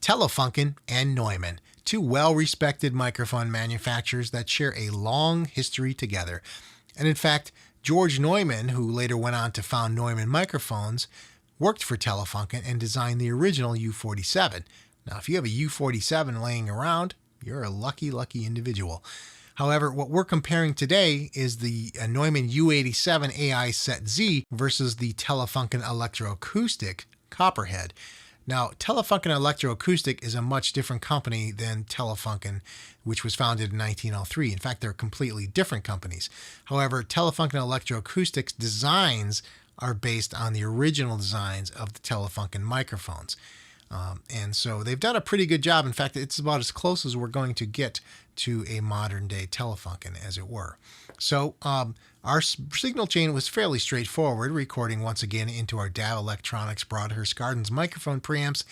Telefunken and Neumann, two well-respected microphone manufacturers that share a long history together. And in fact, George Neumann, who later went on to found Neumann Microphones, worked for Telefunken and designed the original U47. Now, if you have a U47 laying around, you're a lucky individual. However, what we're comparing today is the Neumann U87 AI Set Z versus the Telefunken Elektroakustik Copperhead. Now, Telefunken Elektroakustik is a much different company than Telefunken, which was founded in 1903. In fact, they're completely different companies. However, Telefunken Elektroakustik's designs are based on the original designs of the Telefunken microphones. And so they've done a pretty good job. In fact, it's about as close as we're going to get to a modern day Telefunken, as it were. So our signal chain was fairly straightforward, recording once again into our DAV Electronics Broadhurst Gardens microphone preamps,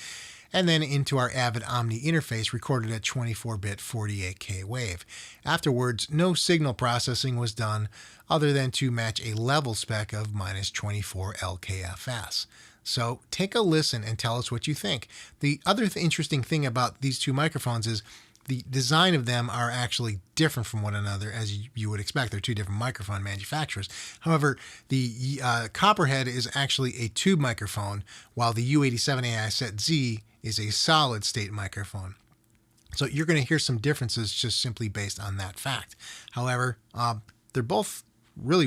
and then into our Avid Omni interface recorded at 24-bit 48K wave. Afterwards, no signal processing was done other than to match a level spec of -24 LKFS. So take a listen and tell us what you think. The other interesting thing about these two microphones is the design of them are actually different from one another, as you would expect. They're two different microphone manufacturers. However, the Copperhead is actually a tube microphone, while the U87 AI Set Z is a solid state microphone. So you're going to hear some differences just simply based on that fact. However, they're both really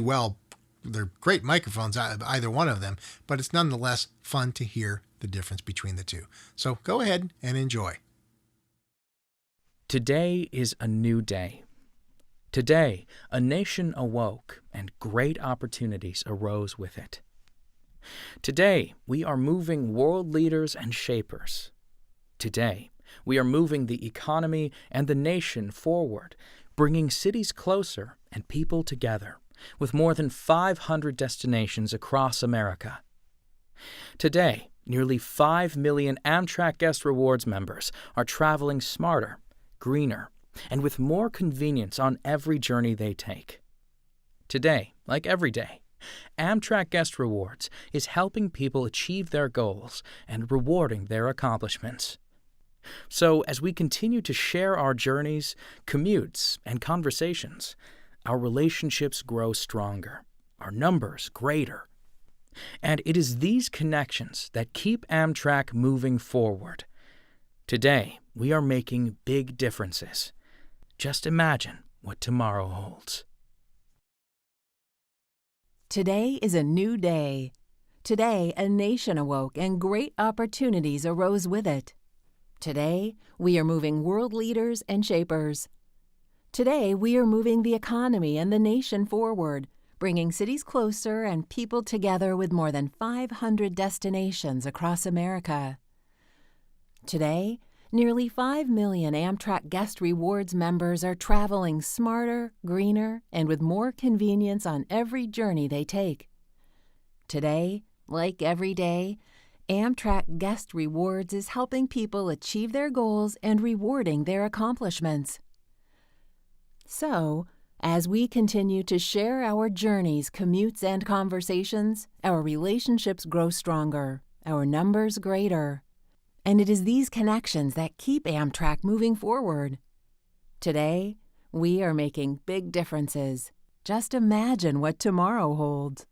they're great microphones, either one of them, but it's nonetheless fun to hear the difference between the two. So go ahead and enjoy. Today is a new day. Today, a nation awoke and great opportunities arose with it. Today, we are moving world leaders and shapers. Today, we are moving the economy and the nation forward, bringing cities closer and people together, with more than 500 destinations across America. Today, nearly 5 million Amtrak Guest Rewards members are traveling smarter, greener, and with more convenience on every journey they take. Today, like every day, Amtrak Guest Rewards is helping people achieve their goals and rewarding their accomplishments. So, as we continue to share our journeys, commutes, and conversations, our relationships grow stronger, our numbers greater. And it is these connections that keep Amtrak moving forward. Today, we are making big differences. Just imagine what tomorrow holds. Today is a new day. Today, a nation awoke and great opportunities arose with it. Today, we are moving world leaders and shapers. Today, we are moving the economy and the nation forward, bringing cities closer and people together with more than 500 destinations across America. Today, nearly 5 million Amtrak Guest Rewards members are traveling smarter, greener, and with more convenience on every journey they take. Today, like every day, Amtrak Guest Rewards is helping people achieve their goals and rewarding their accomplishments. So, as we continue to share our journeys, commutes, and conversations, our relationships grow stronger, our numbers greater. And it is these connections that keep Amtrak moving forward. Today, we are making big differences. Just imagine what tomorrow holds.